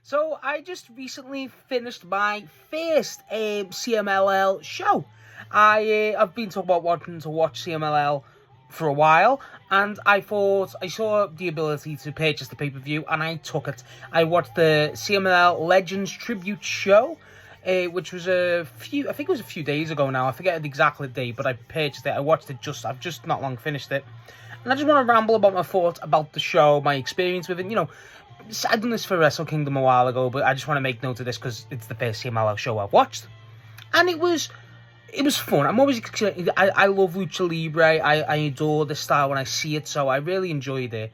So I just recently finished my first CMLL show. I've been talking about wanting to watch CMLL for a while, and I thought I saw the ability to purchase the pay-per-view, and I took it. I watched the CMLL Legends tribute show, which was I think it was a few days ago now. I forget the exact date, but I purchased it. I watched it I've just not long finished it. And I just want to ramble about my thoughts about the show, my experience with it. I've done this for Wrestle Kingdom a while ago, but I just want to make note of this because it's the first CMLL show I've watched. And it was fun. I'm always excited. I love Lucha Libre. I adore the style when I see it, so I really enjoyed it.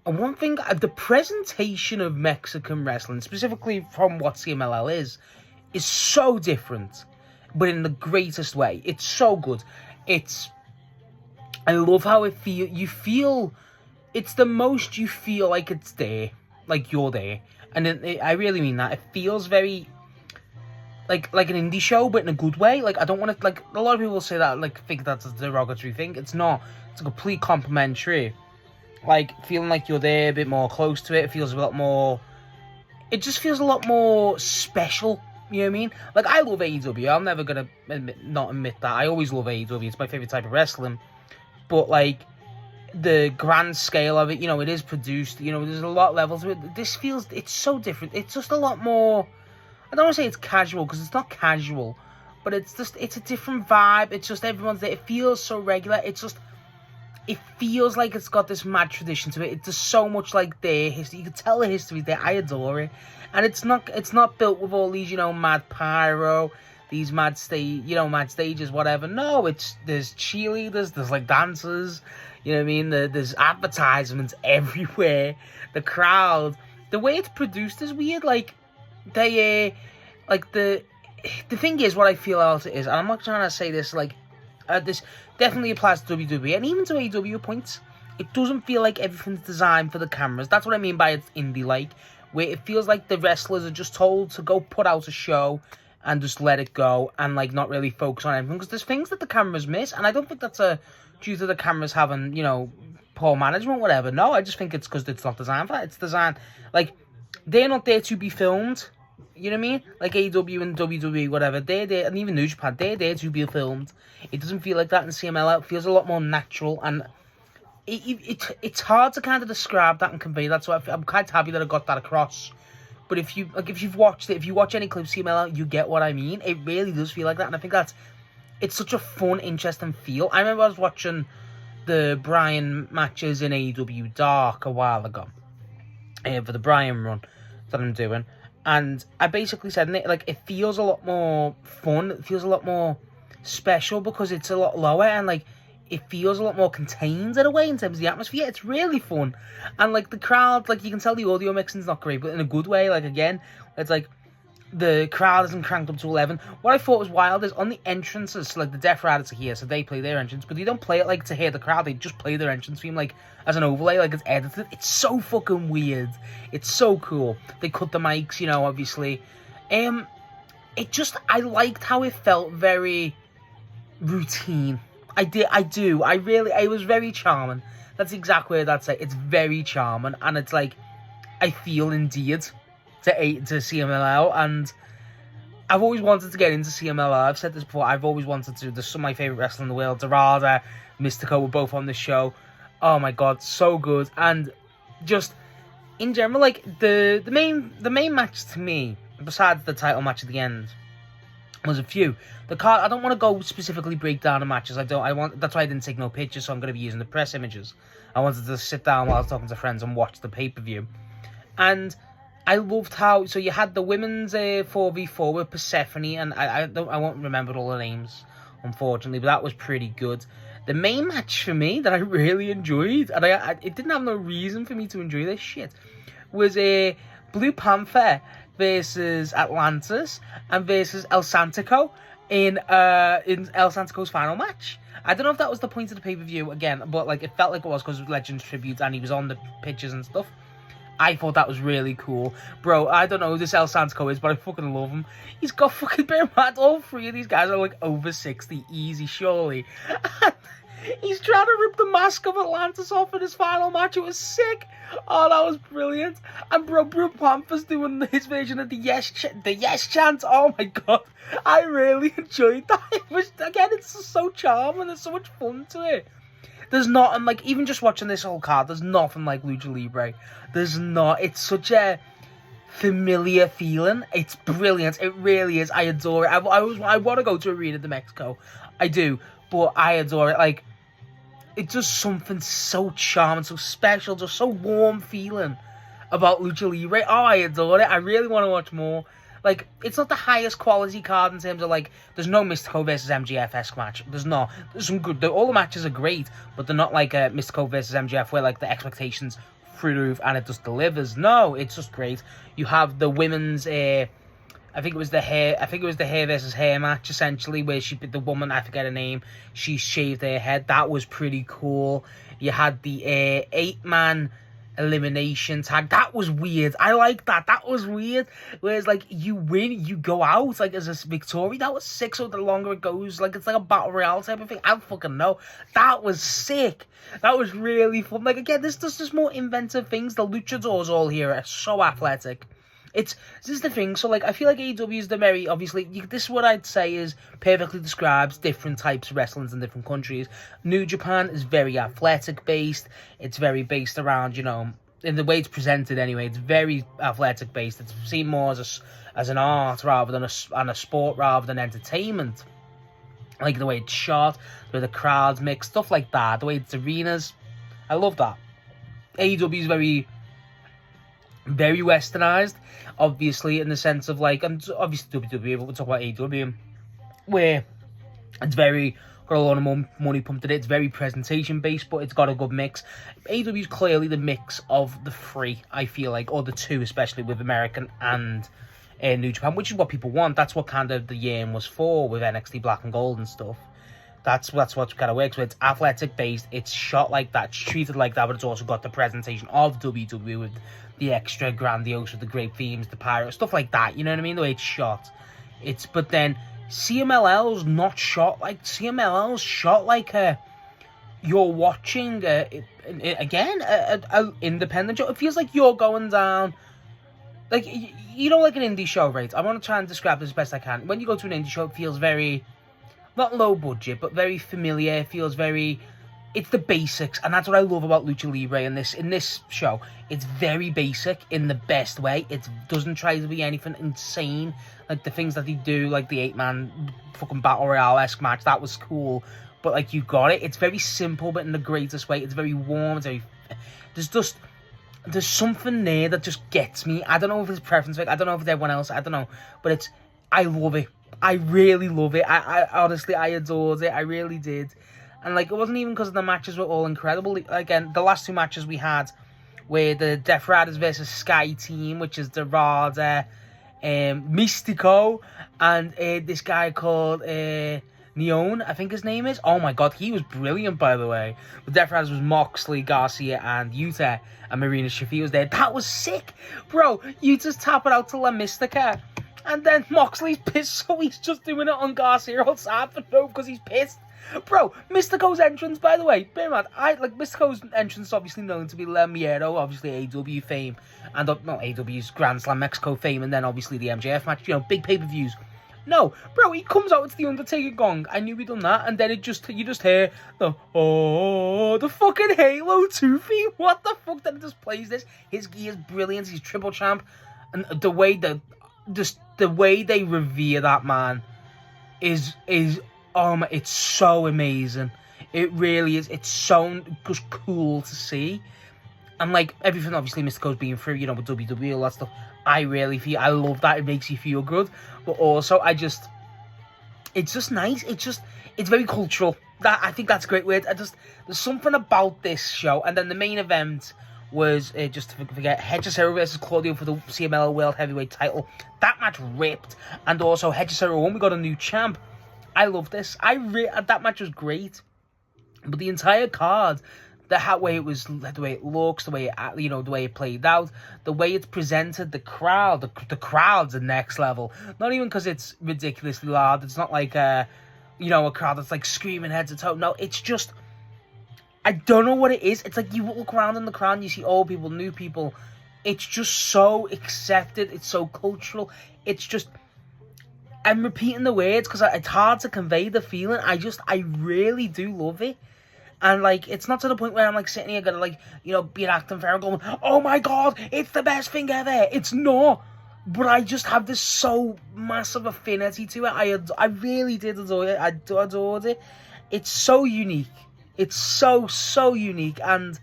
And one thing, the presentation of Mexican wrestling, specifically from what CMLL is so different, but in the greatest way. It's so good. I love how it feel. You feel, it's the most you feel like it's there. Like you're there, and I really mean that. It feels very like an indie show, but in a good way. Like, I don't want to, like, a lot of people say that, like, think that's a derogatory thing. It's not. It's a complete complimentary. Like, feeling like you're there, a bit more close to it. It feels a lot more. It just feels a lot more special. You know what I mean? Like, I love AEW. I'm never gonna not admit that. I always love AEW. It's my favorite type of wrestling. But like, the grand scale of it, it is produced, there's a lot of levels to it. This feels, it's so different. It's just a lot more, I don't want to say it's casual, because it's not casual, but it's a different vibe. It's just everyone's there. It feels so regular. It feels like it's got this mad tradition to it. It's just so much like their history. You can tell the history there. I adore it. And it's not built with all these, mad pyro, these mad stages, whatever. No, there's cheerleaders, there's like dancers. You know what I mean? There's advertisements everywhere. The crowd, the way it's produced is weird. Like, the thing is, what I feel about it is, and I'm not trying to say this, like, this definitely applies to WWE, and even to AEW points, it doesn't feel like everything's designed for the cameras. That's what I mean by it's indie-like, where it feels like the wrestlers are just told to go put out a show and just let it go, and, like, not really focus on everything, because there's things that the cameras miss, and I don't think that's due to the cameras having, poor management, whatever. No, I just think it's because it's not designed for that. It's designed, like, they're not there to be filmed, you know what I mean? Like AEW and WWE, whatever, they're there, and even New Japan, they're there to be filmed. It doesn't feel like that in CMLL. It feels a lot more natural, and it's hard to kind of describe that and convey that, so I'm quite happy that I got that across. But if you've watched it, if you watch any clip of CMLL, you get what I mean. It really does feel like that, and I think it's such a fun, interesting feel. I remember I was watching the Bryan matches in AEW Dark a while ago, for the Bryan run that I'm doing, and I basically said, like, it feels a lot more fun, it feels a lot more special because it's a lot lower, and, like, it feels a lot more contained in a way in terms of the atmosphere. It's really fun, and, like, the crowd, like, you can tell the audio mixing's not great, but in a good way. Like, again, it's like the crowd isn't cranked up to 11. What I thought was wild is on the entrances, so, like, the Death Riders are here, so they play their entrance, but they don't play it, like, to hear the crowd. They just play their entrance theme, like, as an overlay, like, it's edited. It's so fucking weird. It's so cool. They cut the mics, obviously. I liked how it felt very routine. I do. It was very charming. That's exactly what I'd say. It's very charming, and it's like, I feel endeared to CMLL, and I've always wanted to get into CMLL. I've said this before. I've always wanted to. There's some of my favorite wrestlers in the world. Dorada, Mystico were both on the show. Oh my god, so good. And just in general, like, the main match to me, besides the title match at the end, was a few. The card, I don't want to go specifically break down the matches. That's why I didn't take no pictures, so I'm going to be using the press images. I wanted to sit down while I was talking to friends and watch the pay-per-view. And I loved how, so you had the women's 4v4 with Persephone, and I won't remember all the names, unfortunately, but that was pretty good. The main match for me that I really enjoyed, and it didn't have no reason for me to enjoy this shit, was a Blue Panther versus Atlantis and versus El Santico in El Santico's final match. I don't know if that was the point of the pay-per-view again, but, like, it felt like it was because of Legends tribute and he was on the pictures and stuff. I thought that was really cool. Bro, I don't know who this El Santico is, but I fucking love him. He's got fucking bare mad. All three of these guys are, like, over 60, easy, surely. He's trying to rip the mask of Atlantis off in his final match. It was sick. Oh, that was brilliant. And bro, Panther's doing his version of the yes chant. Oh my god, I really enjoyed that. It was, again, it's just so charming. There's so much fun to it. There's not, and like even just watching this whole card, there's nothing like Lucha Libre. There's not. It's such a familiar feeling. It's brilliant. It really is. I adore it. I want to go to Arena de Mexico. I do, but I adore it. Like, it's just something so charming, so special, just so warm feeling about Lucha Libre. Oh, I adore it. I really want to watch more. Like, it's not the highest quality card in terms of, like, there's no Mystico versus MJF-esque match. There's not. There's some good, all the matches are great, but they're not like a Mystico versus MJF where, like, the expectations through the roof and it just delivers. No, it's just great. You have the women's, I think it was the hair versus hair match, essentially, where the woman, I forget her name, she shaved her head. That was pretty cool. You had the 8-man elimination tag. That was weird. I like that. That was weird. Whereas, like, you win, you go out, like, as a victory. That was sick. So the longer it goes, like, it's like a battle royale type of thing. I don't fucking know. That was sick. That was really fun. Like, again, this does just more inventive things. The luchadors all here are so athletic. This is the thing. So, like, I feel like AEW is the very, obviously, this is what I'd say is perfectly describes different types of wrestlings in different countries. New Japan is very athletic based. It's very based around, you know, in the way it's presented anyway. It's very athletic based. It's seen more as an art rather than a sport rather than entertainment. Like the way it's shot, the way the crowds mix, stuff like that. The way it's arenas. I love that. AEW is very westernized, obviously, in the sense of, like, and obviously WWE, but we'll talk about AEW, where it's very, got a lot of money pumped in it. It's very presentation based, but it's got a good mix. AEW is clearly the mix of the three, I feel like, or the two, especially with American and New Japan, which is what people want. That's what kind of the yearn was for with NXT Black and Gold and stuff. That's what kind of works. So it's athletic based, it's shot like that, it's treated like that, but it's also got the presentation of WWE with the extra grandiose, with the great themes, the pyro, stuff like that. You know what I mean? The way it's shot. But then CMLL's not shot like CMLL's shot like you're watching again a independent show. It feels like you're going down, like, you know, like an indie show, right? I want to try and describe this as best I can. When you go to an indie show, it feels very, not low budget, but very familiar. It feels very, it's the basics, and that's what I love about Lucha Libre in this show. It's very basic in the best way. It doesn't try to be anything insane, like the things that they do, like the 8-man fucking battle royale-esque match. That was cool, but, like, you got it. It's very simple, but in the greatest way. It's very warm. There's something there that just gets me. I don't know if it's preference, I don't know if it's everyone else, I don't know, but I love it. I really love it. I honestly, I adored it. I really did. And, like, it wasn't even because the matches were all incredible. Again, the last two matches we had were the Death Riders versus Sky Team, which is the Rada, Mystico, and this guy called Neon, I think his name is. Oh my god, he was brilliant, by the way. The Death Riders was Moxley, Garcia, and Yuta, and Marina Shafir was there. That was sick, bro. Yuta's tapping out to La Mystica, and then Moxley's pissed, so he's just doing it on Garcia outside for no, because he's pissed. Bro, Mystico's entrance, by the way, bear in mind, Mystico's entrance is obviously known to be Le Miedo, obviously AW fame, and not AW's Grand Slam Mexico fame, and then obviously the MJF match, you know, big pay-per-views. No, bro, he comes out, it's the Undertaker gong. I knew he'd done that, and then you just hear the fucking Halo 2 theme. What the fuck? That it just plays this. His gear is brilliant. He's triple champ, and the way they revere that man is it's so amazing. It really is. It's so just cool to see. And, like, everything obviously Mystico's being through, you know, with WWE, all that stuff. I love that. It makes you feel good. But also, it's just nice. It's very cultural. I think that's a great word. There's something about this show. And then the main event was, just to forget, Hechicero versus Claudio for the CMLL World Heavyweight title. That match ripped. And also, Hechicero won. We got a new champ. I love this. That match was great. But the entire card, the way it was, the way it looks, the way it played out, the way it's presented, the crowd's the next level. Not even because it's ridiculously loud. It's not like a crowd that's like screaming head to toe. No, it's just I don't know what it is. It's like you look around in the crowd and you see old people, new people. It's just so accepted. It's so cultural. It's just... I'm repeating the words because it's hard to convey the feeling. I really do love it. And, like, it's not to the point where I'm, like, sitting here gonna, like, you know, be an acting fan going, oh my god, it's the best thing ever. It's not. But I just have this so massive affinity to it. I really did adore it. I adored it. It's so unique. It's so unique. And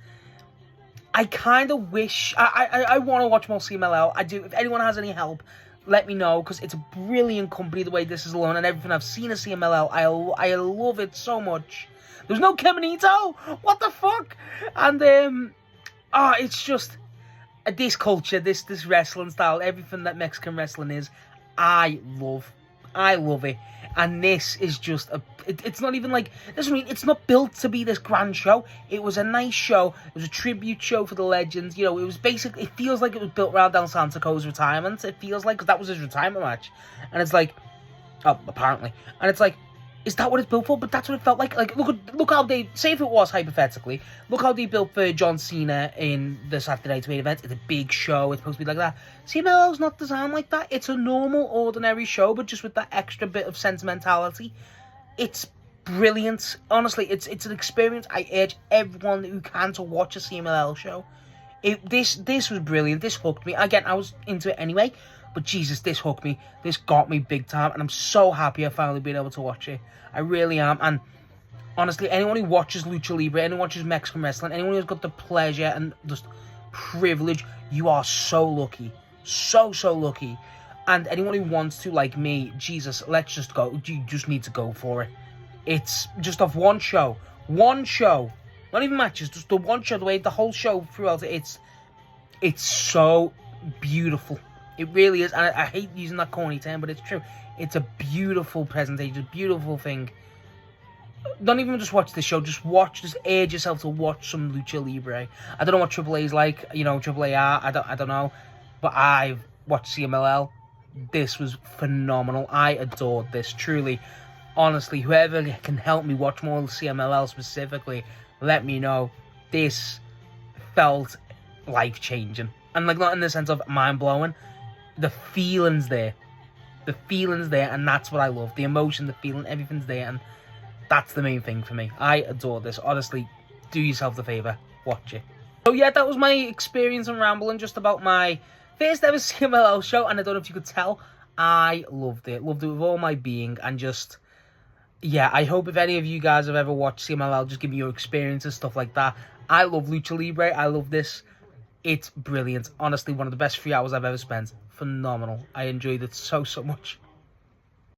I kind of wish... I want to watch more CMLL. I do. If anyone has any help, let me know, because it's a brilliant company the way this is alone, and everything I've seen of CMLL, I love it so much. There's no Caminito! What the fuck? And, it's just... this culture, this wrestling style, everything that Mexican wrestling is, I love it. And this is just it's not even like, it's not built to be this grand show. It was a nice show. It was a tribute show for the legends. You know, it was basically, it feels like it was built around Del Santico's retirement. It feels like, because that was his retirement match. And it's like, oh, apparently. And it's like, is that what it's built for? But that's what it felt like. Like, look how they... Say if it was, hypothetically. Look how they built for John Cena in the Saturday Night's main event. It's a big show. It's supposed to be like that. CMLL's not designed like that. It's a normal, ordinary show, but just with that extra bit of sentimentality. It's brilliant. Honestly, it's an experience. I urge everyone who can to watch a CMLL show. This was brilliant. This hooked me. Again, I was into it anyway. But Jesus, this hooked me. This got me big time. And I'm so happy I've finally been able to watch it. I really am. And honestly, anyone who watches Lucha Libre, anyone who watches Mexican wrestling, anyone who's got the pleasure and just privilege, you are so lucky. So lucky. And anyone who wants to, like me, Jesus, let's just go. You just need to go for it. It's just off one show. One show. Not even matches, just the one show. The way the whole show throughout it, it's so beautiful. It really is, and I hate using that corny term, but it's true. It's a beautiful presentation, a beautiful thing. Don't even just watch the show, just urge yourself to watch some Lucha Libre. I don't know what Triple A's like, you know, Triple A are, I don't know, but I've watched CMLL. This was phenomenal. I adored this, truly. Honestly, whoever can help me watch more CMLL specifically, let me know. This felt life-changing. And, like, not in the sense of mind-blowing. The feeling's there. The feeling's there, and that's what I love. The emotion, the feeling, everything's there, and that's the main thing for me. I adore this. Honestly, do yourself the favour. Watch it. So, yeah, that was my experience and rambling just about my first ever CMLL show, and I don't know if you could tell, I loved it. Loved it with all my being, and just... yeah, I hope if any of you guys have ever watched CMLL, just give me your experiences, stuff like that. I love Lucha Libre. I love this. It's brilliant. Honestly, one of the best 3 hours I've ever spent. Phenomenal. I enjoyed it so much.